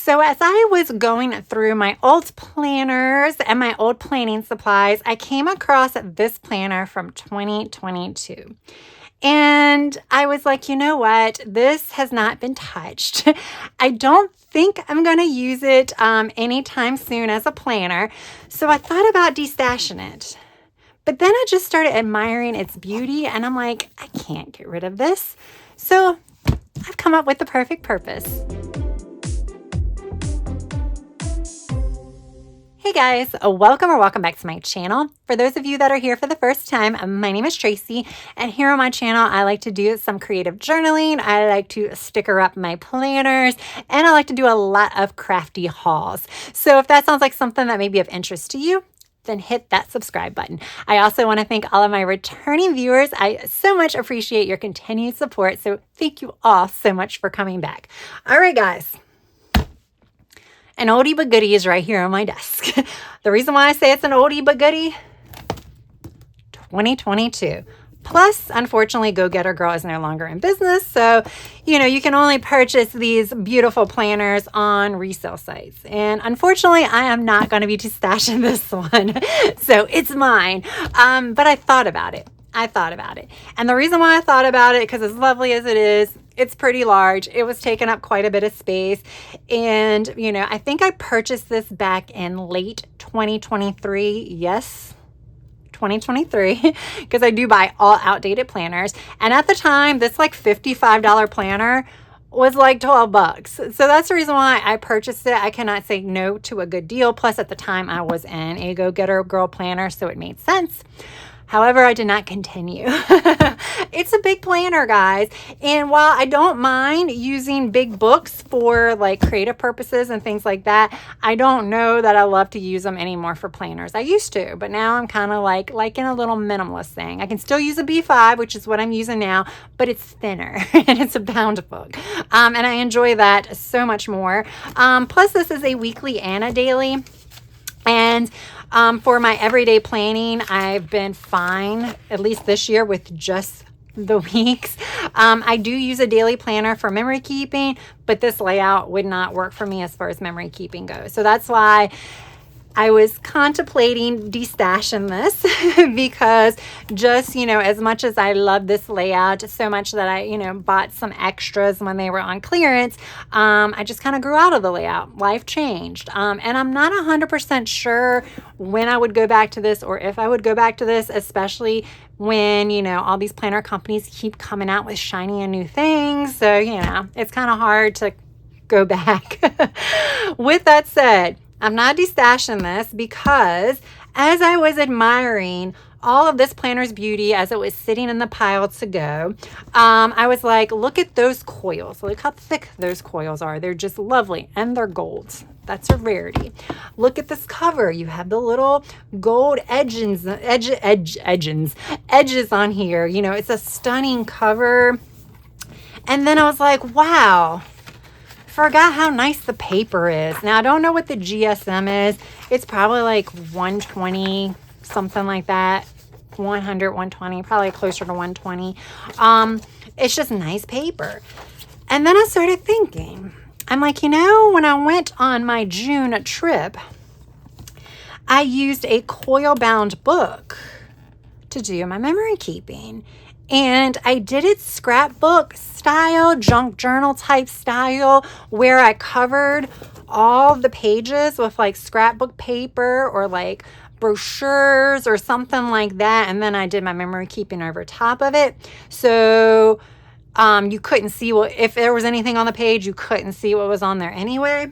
So as I was going through my old planners and my old planning supplies, I came across this planner from 2022. And I was like, you know what? This has not been touched. I don't think I'm going to use it anytime soon as a planner. So I thought about destashing it. But then I just started admiring its beauty and I'm like, I can't get rid of this. So I've come up with the perfect purpose. Hey guys, welcome back to my channel. For those of you that are here for the first time, my name is Tracy, and here on my channel, I like to do some creative journaling. I like to sticker up my planners, and I like to do a lot of crafty hauls. So if that sounds like something that may be of interest to you, then hit that subscribe button. I also want to thank all of my returning viewers. I so much appreciate your continued support. So thank you all so much for coming back. All right, guys. An oldie but goodie is right here on my desk. The reason why I say it's an oldie but goodie, 2022. Plus, unfortunately, Go Getter Girl is no longer in business. So, you can only purchase these beautiful planners on resale sites. And unfortunately, I am not going to be destashing this one. So it's mine. But I thought about it. And the reason why I thought about it, because as lovely as it is, it's pretty large. It was taking up quite a bit of space. And, I think I purchased this back in late 2023. Yes, 2023, because I do buy all outdated planners. And at the time, this like $55 planner was like $12. So that's the reason why I purchased it. I cannot say no to a good deal. Plus, at the time, I was in a Go Getter Girl planner, so it made sense. However, I did not continue. It's a big planner, guys. And while I don't mind using big books for like creative purposes and things like that, I don't know that I love to use them anymore for planners. I used to, but now I'm kind of like in a little minimalist thing. I can still use a B5, which is what I'm using now, but it's thinner and it's a bound book. And I enjoy that so much more. Plus, this is a weekly and a daily. And for my everyday planning, I've been fine, at least this year, with just the weeks. I do use a daily planner for memory keeping, but this layout would not work for me as far as memory keeping goes. So that's why I was contemplating destashing this because just, as much as I love this layout so much that I, bought some extras when they were on clearance, I just kind of grew out of the layout. Life changed. And I'm not 100% sure when I would go back to this or if I would go back to this, especially when, all these planner companies keep coming out with shiny and new things. So, it's kind of hard to go back. With that said, I'm not destashing this because as I was admiring all of this planner's beauty as it was sitting in the pile to go, I was like, look at those coils. Look how thick those coils are. They're just lovely. And they're golds. That's a rarity. Look at this cover. You have the little gold edges on here. It's a stunning cover. And then I was like, wow. Forgot how nice the paper is. Now, I don't know what the GSM is. It's probably like 120, something like that. 100, 120, probably closer to 120. It's just nice paper. And then I started thinking, I'm like, when I went on my June trip, I used a coil-bound book to do my memory keeping. And I did it scrapbook style, junk journal type style, where I covered all the pages with like scrapbook paper or like brochures or something like that. And then I did my memory keeping over top of it. So you couldn't see if there was anything on the page, you couldn't see what was on there anyway.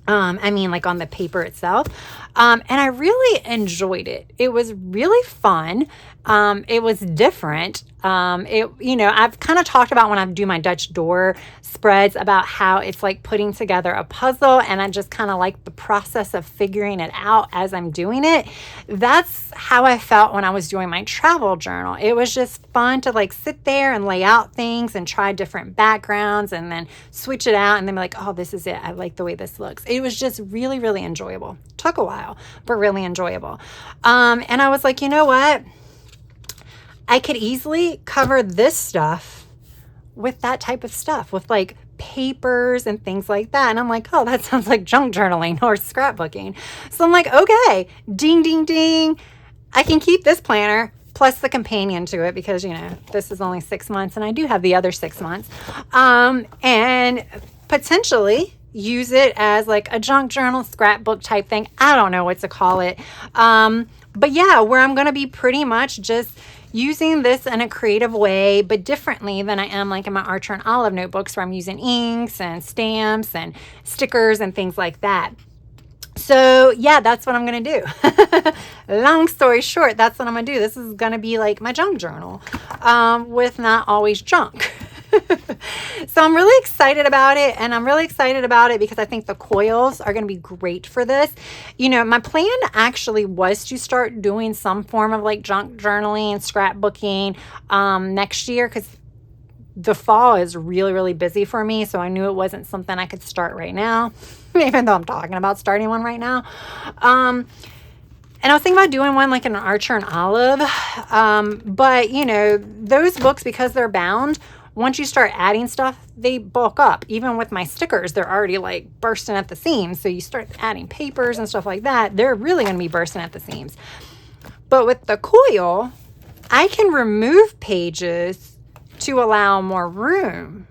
Like on the paper itself. And I really enjoyed it. It was really fun. It was different. I've kind of talked about when I do my Dutch door spreads about how it's like putting together a puzzle, and I just kind of like the process of figuring it out as I'm doing it. That's how I felt when I was doing my travel journal. It was just fun to like sit there and lay out things and try different backgrounds and then switch it out and then be like, oh, this is it. I like the way this looks. It was just really, really enjoyable. Took a while, but really enjoyable. And I was like, you know what? I could easily cover this stuff with that type of stuff, with like papers and things like that. And I'm like, oh, that sounds like junk journaling or scrapbooking. So I'm like, okay, ding, ding, ding. I can keep this planner plus the companion to it because, you know, this is only 6 months and I do have the other 6 months. And potentially use it as like a junk journal, scrapbook type thing. I don't know what to call it. But yeah, where I'm going to be pretty much just using this in a creative way, but differently than I am like in my Archer and Olive notebooks where I'm using inks and stamps and stickers and things like that. So yeah, that's what I'm going to do. Long story short, that's what I'm going to do. This is going to be like my junk journal, with not always junk. So I'm really excited about it, and I'm really excited about it because I think the coils are going to be great for this. You know, my plan actually was to start doing some form of like junk journaling, scrapbooking next year because the fall is really, really busy for me. So I knew it wasn't something I could start right now, even though I'm talking about starting one right now. And I was thinking about doing one like an Archer and Olive. But, you know, those books, because they're bound, once you start adding stuff, they bulk up. Even with my stickers, they're already like bursting at the seams. So you start adding papers and stuff like that, they're really going to be bursting at the seams. But with the coil, I can remove pages to allow more room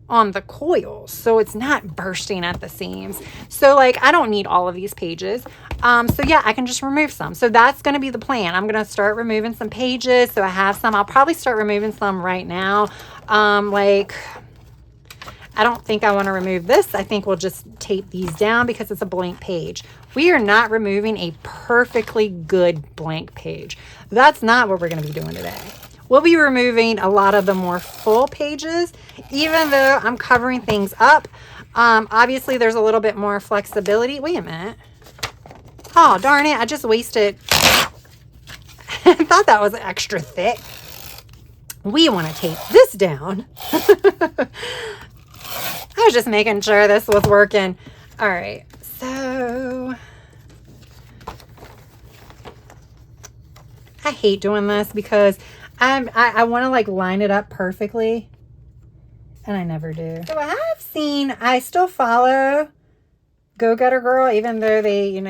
on the coils, so it's not bursting at the seams. So like I don't need all of these pages. So yeah, I can just remove some. So that's going to be the plan. I'm going to start removing some pages. So I have some. I'll probably start removing some right now. Like I don't think I want to remove this. I think we'll just tape these down because it's a blank page. We are not removing a perfectly good blank page. That's not what we're going to be doing today. We'll be removing a lot of the more full pages, even though I'm covering things up. Obviously, there's a little bit more flexibility. Wait a minute. Oh, darn it. I just wasted. I thought that was extra thick. We want to tape this down. I was just making sure this was working. All right. So I hate doing this because I want to like line it up perfectly, and I never do. So I still follow Go Getter Girl, even though they, they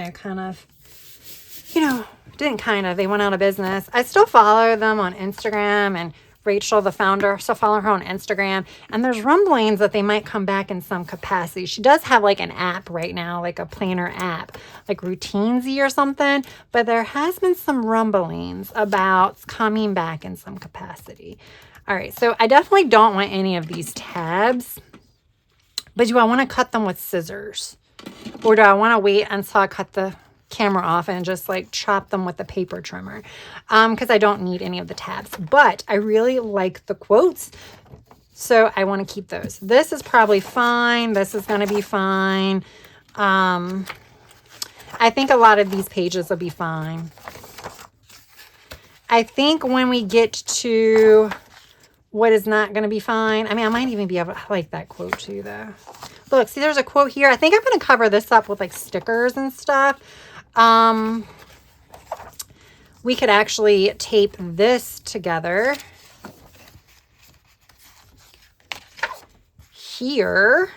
went out of business. I still follow them on Instagram, and Rachel, the founder, still follow her on Instagram, and there's rumblings that they might come back in some capacity. She does have like an app right now, like a planner app, like Routinzy or something, but there has been some rumblings about coming back in some capacity. All right, so I definitely don't want any of these tabs, but do I want to cut them with scissors? Or do I want to wait until I cut the camera off and just like chop them with the paper trimmer? Because I don't need any of the tabs, but I really like the quotes, so I want to keep those. This is probably fine. This is going to be fine. I think a lot of these pages will be fine. I think when we get to what is not going to be fine, I mean, I might even be able to, I like that quote too though. Look, see, there's a quote here. I think I'm going to cover this up with like stickers and stuff. We could actually tape this together here.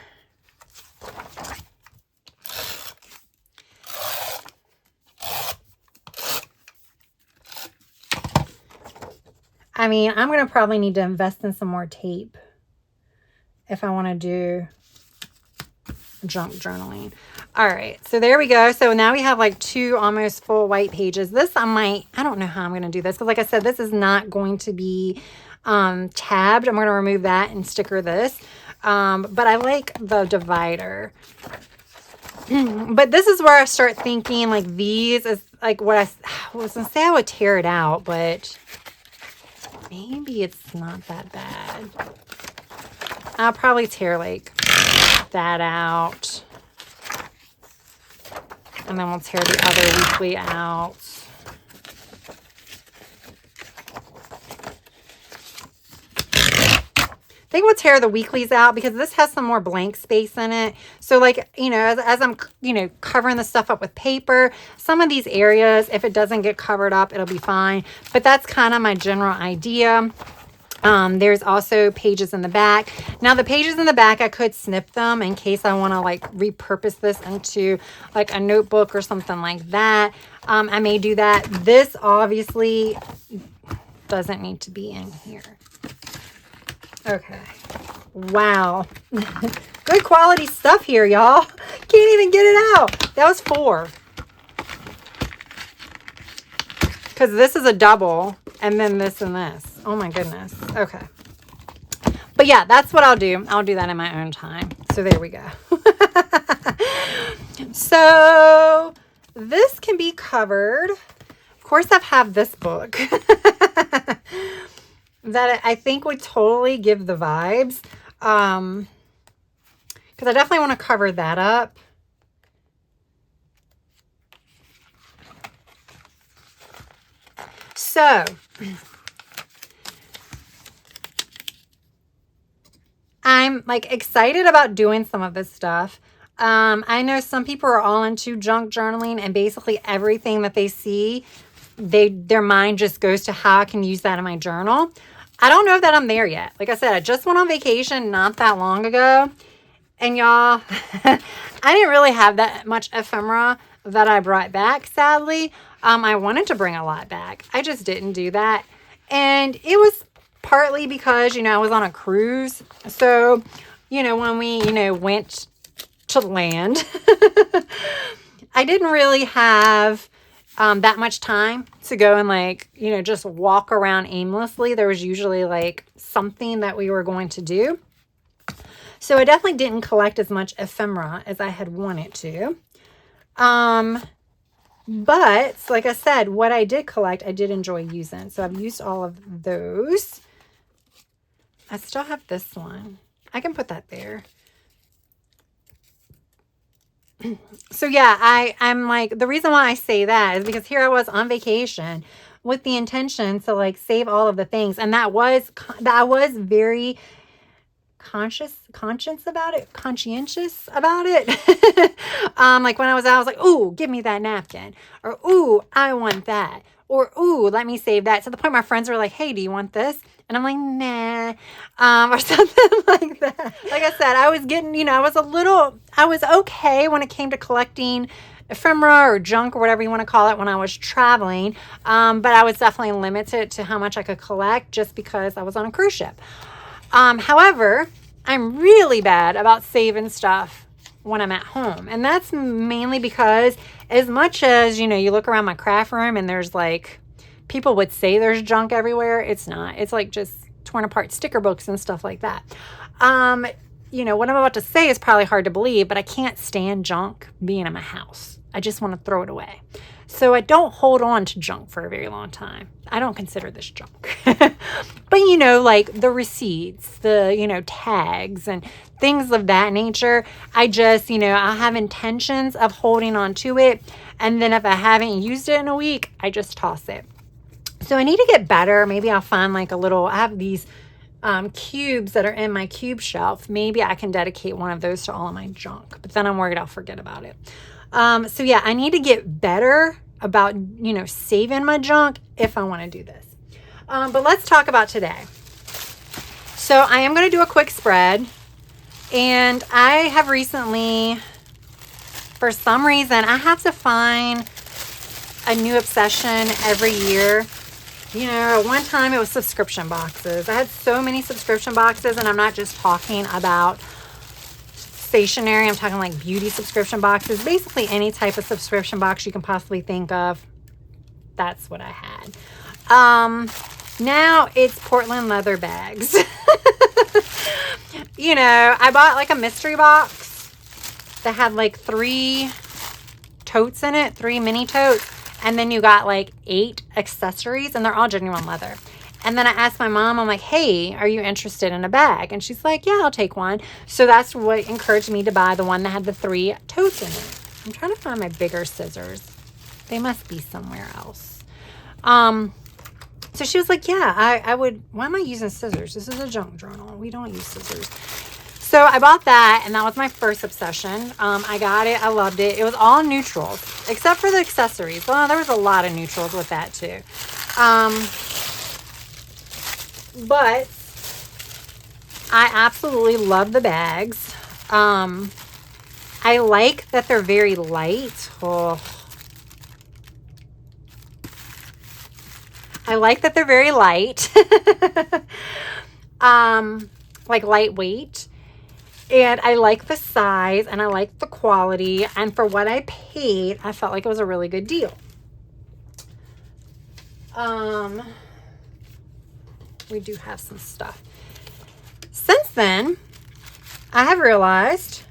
I mean, I'm going to probably need to invest in some more tape if I want to do junk journaling. All right, so there we go. So now we have like 2 almost full white pages. This I don't know how I'm going to do this because like I said, this is not going to be tabbed. I'm going to remove that and sticker this. But I like the divider. But this is where I start thinking like these is like what I was going to say I would tear it out, but maybe it's not that bad. I'll probably tear like that out. And then we'll tear the other weekly out. I think we'll tear the weeklies out because this has some more blank space in it. So like, as I'm, covering the stuff up with paper, some of these areas, if it doesn't get covered up, it'll be fine. But that's kind of my general idea. There's also pages in the back. Now the pages in the back, I could snip them in case I want to like repurpose this into like a notebook or something like that. I may do that. This obviously doesn't need to be in here. Okay. Wow. Good quality stuff here, y'all. Can't even get it out. That was 4. Because this is a double. And then this and this. Oh my goodness. Okay. But yeah, that's what I'll do. I'll do that in my own time. So there we go. So this can be covered. Of course, I have this book that I think would totally give the vibes. Because I definitely want to cover that up. So I'm like excited about doing some of this stuff. I know some people are all into junk journaling, and basically everything that they see, their mind just goes to how I can use that in my journal. I don't know that I'm there yet. Like I said, I just went on vacation not that long ago. And y'all, I didn't really have that much ephemera that I brought back, sadly. I wanted to bring a lot back. I just didn't do that. And it was partly because, I was on a cruise. So, when we, went to land, I didn't really have that much time to go and just walk around aimlessly. There was usually like something that we were going to do. So I definitely didn't collect as much ephemera as I had wanted to. But like I said, what I did collect, I did enjoy using. So I've used all of those. I still have this one. I can put that there. So yeah, I'm like, the reason why I say that is because here I was on vacation with the intention to like save all of the things. And I was very conscientious about it. Like when I was out, I was like, ooh, give me that napkin, or ooh, I want that, or ooh, let me save that. To the point my friends were like, hey, do you want this? And I'm like, nah, or something like that. Like I said, I was getting, I was okay when it came to collecting ephemera or junk or whatever you want to call it when I was traveling. But I was definitely limited to how much I could collect just because I was on a cruise ship. However, I'm really bad about saving stuff when I'm at home. And that's mainly because as much as, you look around my craft room and there's like, people would say there's junk everywhere. It's not. It's like just torn apart sticker books and stuff like that. What I'm about to say is probably hard to believe, but I can't stand junk being in my house. I just want to throw it away. So I don't hold on to junk for a very long time. I don't consider this junk. But, like the receipts, the, tags and things of that nature, I just, I have intentions of holding on to it. And then if I haven't used it in a week, I just toss it. So I need to get better. Maybe I'll find like I have these cubes that are in my cube shelf. Maybe I can dedicate one of those to all of my junk. But then I'm worried I'll forget about it. So yeah, I need to get better about, saving my junk if I want to do this. But let's talk about today. So I am going to do a quick spread. And I have recently, for some reason, I have to find a new obsession every year. At one time it was subscription boxes. I had so many subscription boxes, and I'm not just talking about stationery. I'm talking like beauty subscription boxes. Basically any type of subscription box you can possibly think of. That's what I had. Now it's Portland leather bags. I bought like a mystery box that had like 3 totes in it, 3 mini totes. And then you got like 8 accessories, and they're all genuine leather. And then I asked my mom, I'm like, hey, are you interested in a bag? And she's like, yeah, I'll take one. So that's what encouraged me to buy the one that had the 3 totes in it. I'm trying to find my bigger scissors. They must be somewhere else. So she was like, yeah, I would, why am I using scissors? This is a junk journal. We don't use scissors. So I bought that, and that was my first obsession. I got it. I loved it. It was all neutrals, except for the accessories. Well, there was a lot of neutrals with that too. But I absolutely love the bags. I like that they're very light. Oh. I like that they're very light. Like lightweight. And I like the size and I like the quality. And for what I paid, I felt like it was a really good deal. We do have some stuff. Since then, I have realized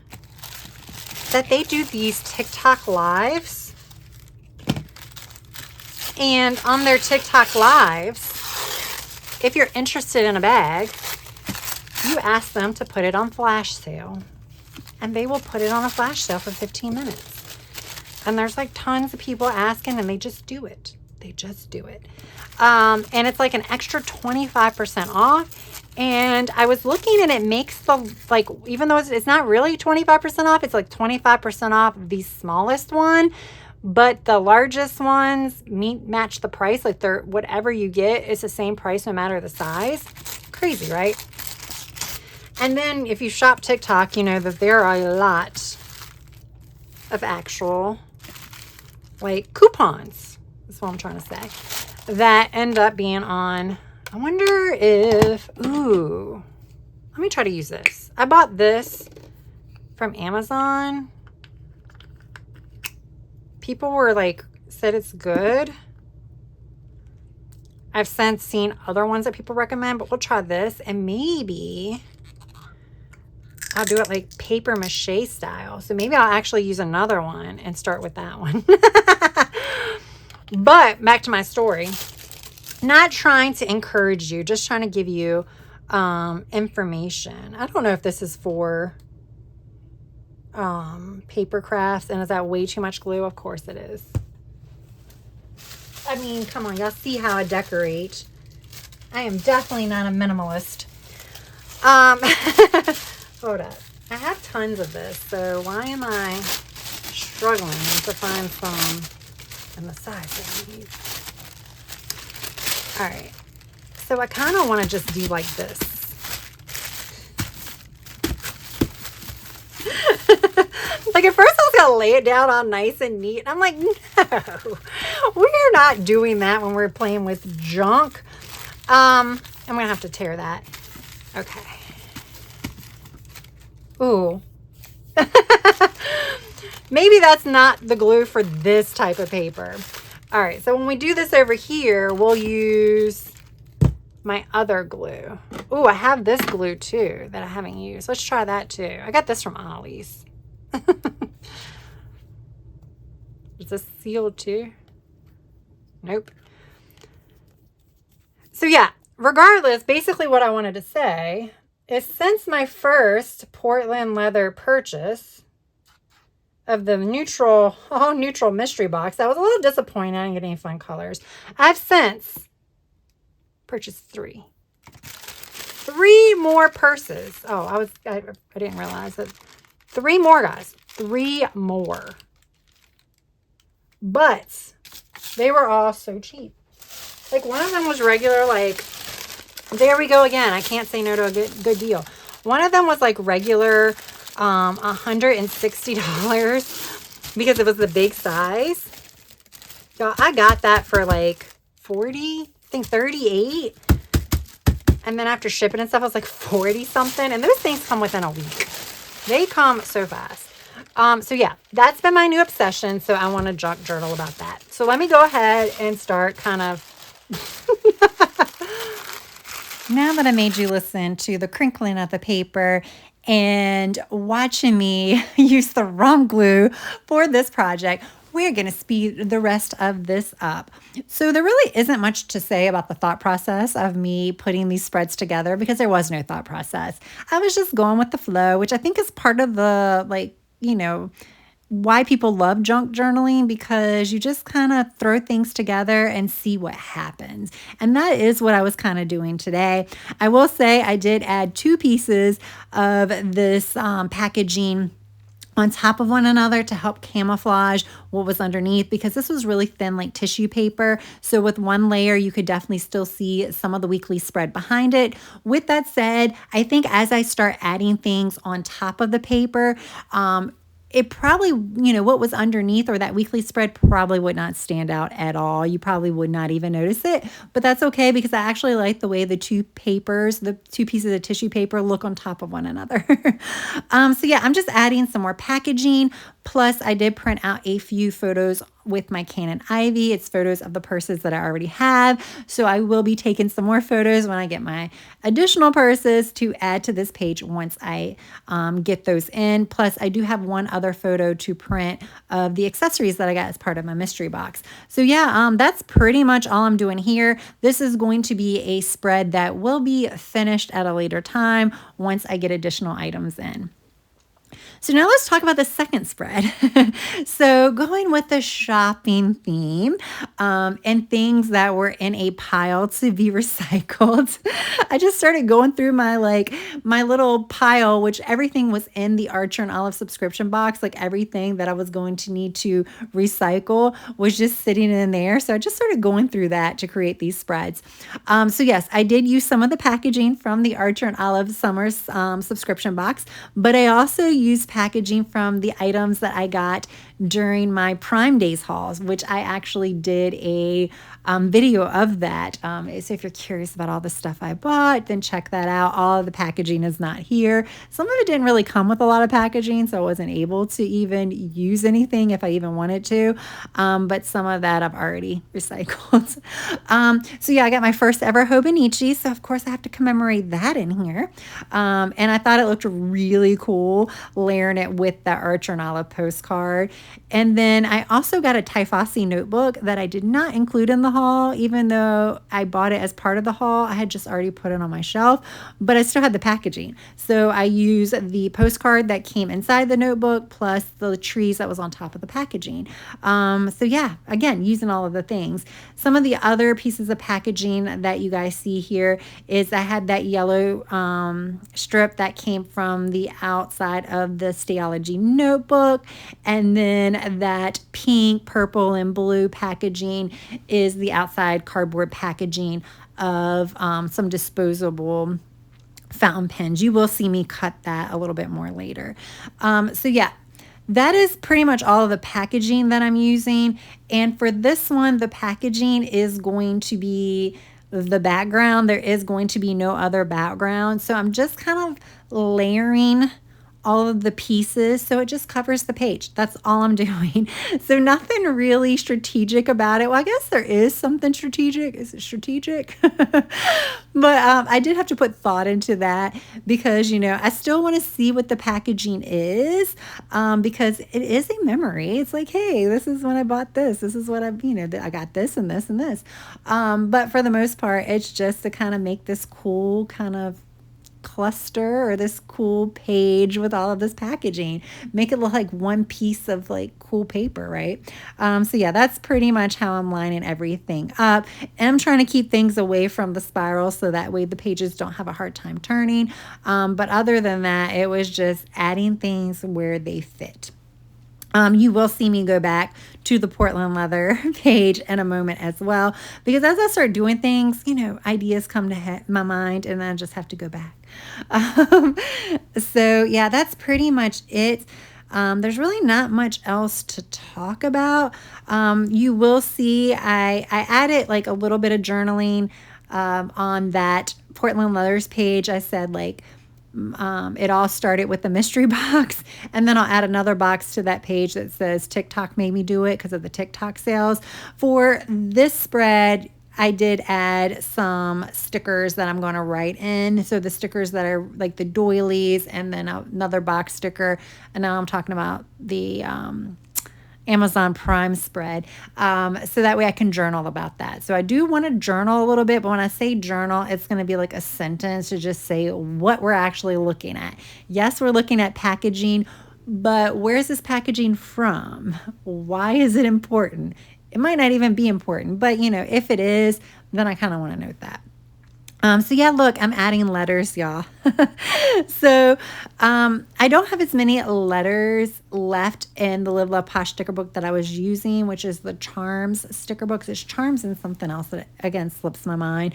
that they do these TikTok lives. And on their TikTok lives, if you're interested in a bag, you ask them to put it on flash sale. And they will put it on a flash sale for 15 minutes. And there's like tons of people asking and they just do it. They just do it. And it's like an extra 25% off. And I was looking and it makes the, like, even though it's not really 25% off, it's like 25% off the smallest one. But the largest ones match the price. Like they're, whatever you get is the same price no matter the size. Crazy, right? And then if you shop TikTok, you know that there are a lot of actual like coupons. That's what I'm trying to say. That end up being on, I wonder if, ooh, let me try to use this. I bought this from Amazon. People were like, said it's good. I've since seen other ones that people recommend, but we'll try this and maybe I'll do it like paper mache style. So maybe I'll actually use another one and start with that one. But back to my story. Not trying to encourage you, just trying to give you information. I don't know if this is for paper crafts, and is that way too much glue? Of course it is. I mean, come on, y'all see how I decorate. I am definitely not a minimalist. Hold up. I have tons of this, so why am I struggling to find some in the size that I need? All right. So I kind of want to just do like this. Like at first I was going to lay it down all nice and neat. And I'm like, no, we're not doing that when we're playing with junk. I'm going to have to tear that. Okay. Ooh. Maybe that's not the glue for this type of paper. All right, so when we do this over here, we'll use my other glue. Ooh, I have this glue too that I haven't used. Let's try that too. I got this from Ollie's. Is this sealed too? Nope. So yeah, regardless, basically what I wanted to say is since my first Portland leather purchase of the neutral mystery box, I was a little disappointed I didn't get any fun colors. I've since purchased three more purses. Oh, I didn't realize that. 3 more, guys. 3 more. But they were all so cheap. Like one of them was regular, like, there we go again. I can't say no to a good deal. One of them was like regular $160 because it was the big size. Y'all, I got that for like 40, I think 38. And then after shipping and stuff, it was like 40 something. And those things come within a week. They come so fast. So yeah, that's been my new obsession. So I want to junk journal about that. So let me go ahead and start kind of. Now that I made you listen to the crinkling of the paper and watching me use the wrong glue for this project, we're going to speed the rest of this up. So there really isn't much to say about the thought process of me putting these spreads together because there was no thought process. I was just going with the flow, which I think is part of the, like, you know, why people love junk journaling, because you just kind of throw things together and see what happens. And that is what I was kind of doing today. I will say I did add 2 pieces of this packaging on top of one another to help camouflage what was underneath, because this was really thin like tissue paper. So with one layer, you could definitely still see some of the weekly spread behind it. With that said, I think as I start adding things on top of the paper, it probably, what was underneath or that weekly spread probably would not stand out at all. You probably would not even notice it, but that's okay because I actually like the way the two pieces of tissue paper look on top of one another. So yeah, I'm just adding some more packaging. Plus, I did print out a few photos with my Canon Ivy. It's photos of the purses that I already have. So I will be taking some more photos when I get my additional purses to add to this page once I get those in. Plus, I do have one other photo to print of the accessories that I got as part of my mystery box. So yeah, that's pretty much all I'm doing here. This is going to be a spread that will be finished at a later time once I get additional items in. So now let's talk about the second spread. So going with the shopping theme and things that were in a pile to be recycled, I just started going through my little pile, which everything was in the Archer and Olive subscription box. Like everything that I was going to need to recycle was just sitting in there. So I just started going through that to create these spreads. So yes, I did use some of the packaging from the Archer and Olive summer subscription box, but I also used packaging from the items that I got during my Prime Days hauls, which I actually did a video of that. So if you're curious about all the stuff I bought, then check that out. All of the packaging is not here. Some of it didn't really come with a lot of packaging, so I wasn't able to even use anything if I even wanted to. But some of that I've already recycled. So yeah, I got my first ever Hobonichi, so of course I have to commemorate that in here. And I thought it looked really cool layering it with the Archer and Olive postcard. And then I also got a Typhossi notebook that I did not include in the haul, even though I bought it as part of the haul. I had just already put it on my shelf, but I still had the packaging. So I used the postcard that came inside the notebook plus the trees that was on top of the packaging. So yeah, again, using all of the things. Some of the other pieces of packaging that you guys see here is I had that yellow strip that came from the outside of the Stayology notebook, and then that pink, purple, and blue packaging is the outside cardboard packaging of some disposable fountain pens. You will see me cut that a little bit more later. So yeah, that is pretty much all of the packaging that I'm using. And for this one, the packaging is going to be the background. There is going to be no other background. So I'm just kind of layering all of the pieces so it just covers the page. That's all I'm doing. So nothing really strategic about it. Well, I guess there is something strategic. Is it strategic? But I did have to put thought into that because, I still want to see what the packaging is because it is a memory. It's like, hey, this is when I bought this. This is what I got this and this and this. But for the most part, it's just to kind of make this cool kind of cluster or this cool page with all of this packaging, make it look like one piece of cool paper, right? So yeah, that's pretty much how I'm lining everything up, and I'm trying to keep things away from the spiral so that way the pages don't have a hard time turning. But other than that, it was just adding things where they fit. You will see me go back to the Portland leather page in a moment as well, because as I start doing things, ideas come to my mind and then I just have to go back. So yeah, that's pretty much it. There's really not much else to talk about. You will see I added a little bit of journaling on that Portland Leathers page. I said it all started with the mystery box, and then I'll add another box to that page that says TikTok made me do it because of the TikTok sales. For this spread, I did add some stickers that I'm going to write in. So the stickers that are like the doilies, and then another box sticker. And now I'm talking about the Amazon Prime spread. So that way I can journal about that. So I do want to journal a little bit, but when I say journal, it's going to be like a sentence to just say what we're actually looking at. Yes, we're looking at packaging, but where's this packaging from? Why is it important? It might not even be important, but if it is, then I kind of want to note that. So yeah, look, I'm adding letters, y'all. So I don't have as many letters left in the Live Love Posh sticker book that I was using, which is the Charms sticker book. There's Charms and something else that again slips my mind.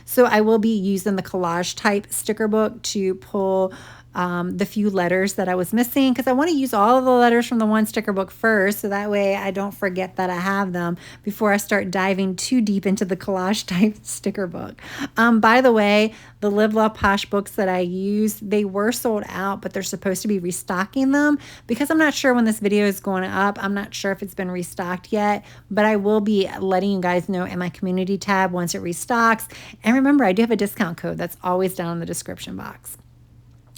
So I will be using the collage type sticker book to pull the few letters that I was missing, because I want to use all of the letters from the one sticker book first, so that way I don't forget that I have them before I start diving too deep into the collage type sticker book. By the way, the Live Love Posh books that I used, they were sold out, but they're supposed to be restocking them. Because I'm not sure when this video is going up, I'm not sure if it's been restocked yet, but I will be letting you guys know in my community tab once it restocks. And remember, I do have a discount code that's always down in the description box.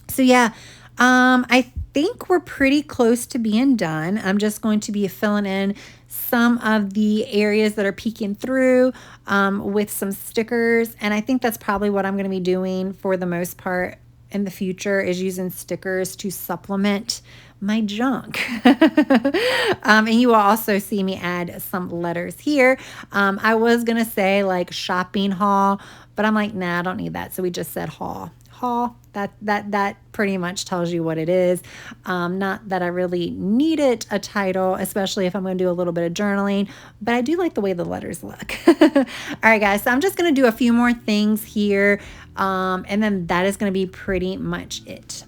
So yeah, I think we're pretty close to being done. I'm just going to be filling in some of the areas that are peeking through with some stickers. And I think that's probably what I'm going to be doing for the most part in the future, is using stickers to supplement my junk. And you will also see me add some letters here. I was going to say like shopping haul, but I'm like, nah, I don't need that. So we just said haul. That pretty much tells you what it is. Not that I really needed a title, especially if I'm going to do a little bit of journaling, but I do like the way the letters look. All right, guys, so I'm just going to do a few more things here, and then that is going to be pretty much it.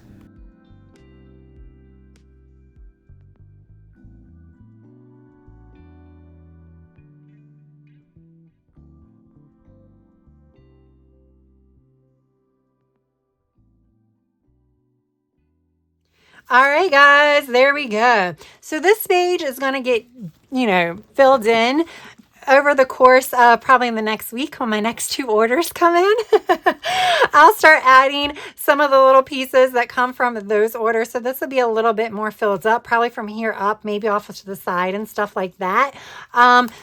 All right, guys, there we go. So this page is going to get, filled in over the course of probably in the next week when my next 2 orders come in. I'll start adding some of the little pieces that come from those orders. So this will be a little bit more filled up, probably from here up, maybe off to the side and stuff like that.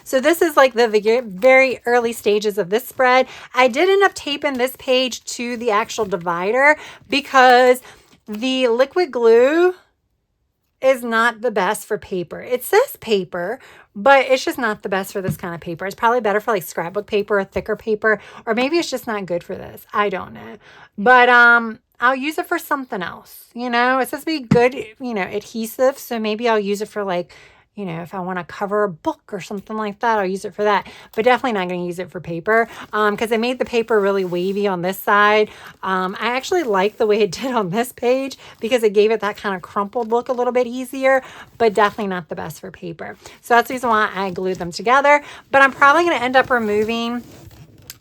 So this is like the very early stages of this spread. I did end up taping this page to the actual divider because the liquid glue is not the best for paper. It says paper, but it's just not the best for this kind of paper. It's probably better for like scrapbook paper or thicker paper, or maybe it's just not good for this. I don't know. But I'll use it for something else. It's supposed to be good, adhesive. So maybe I'll use it for like, if I want to cover a book or something like that, I'll use it for that. But definitely not going to use it for paper because it made the paper really wavy on this side. I actually like the way it did on this page because it gave it that kind of crumpled look a little bit easier, but definitely not the best for paper. So that's the reason why I glued them together. But I'm probably going to end up removing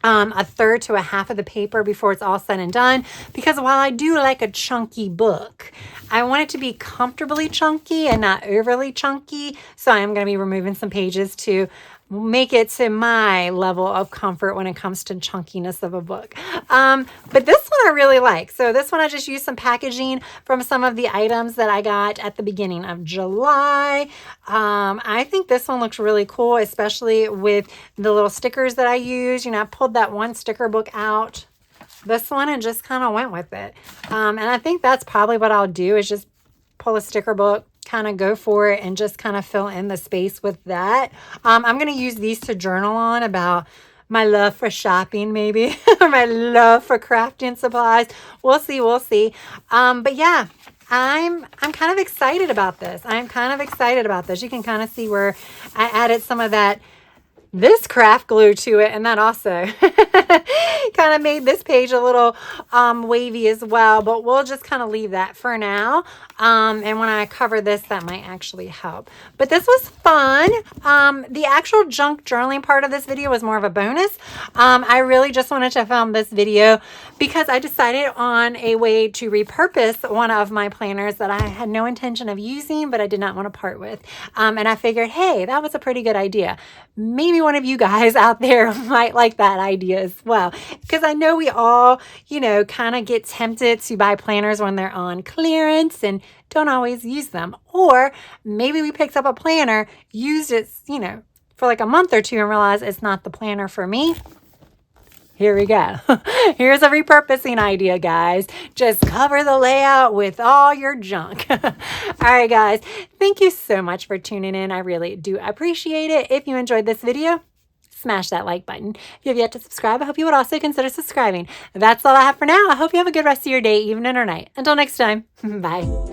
a third to a half of the paper before it's all said and done, because while I do like a chunky book, I want it to be comfortably chunky and not overly chunky. So I am going to be removing some pages to make it to my level of comfort when it comes to chunkiness of a book. But this one I really like. So this one I just used some packaging from some of the items that I got at the beginning of July. I think this one looks really cool, especially with the little stickers that I use. I pulled that one sticker book out, this one, and just kind of went with it. And I think that's probably what I'll do, is just pull a sticker book, kind of go for it, and just kind of fill in the space with that. I'm going to use these to journal on about my love for shopping, maybe, or my love for crafting supplies. We'll see. But yeah, I'm kind of excited about this. You can kind of see where I added some of this craft glue to it, and that also kind of made this page a little wavy as well, but we'll just kind of leave that for now. And when I cover this, that might actually help. But this was fun. The actual junk journaling part of this video was more of a bonus. I really just wanted to film this video because I decided on a way to repurpose one of my planners that I had no intention of using, but I did not want to part with. And I figured, hey, that was a pretty good idea. Maybe one of you guys out there might like that idea as well, because I know we all, kind of get tempted to buy planners when they're on clearance and don't always use them. Or maybe we picked up a planner, used it, for like a month or two and realized it's not the planner for me. Here we go. Here's a repurposing idea, guys. Just cover the layout with all your junk. All right, guys. Thank you so much for tuning in. I really do appreciate it. If you enjoyed this video, smash that like button. If you have yet to subscribe, I hope you would also consider subscribing. That's all I have for now. I hope you have a good rest of your day, evening or night. Until next time, bye.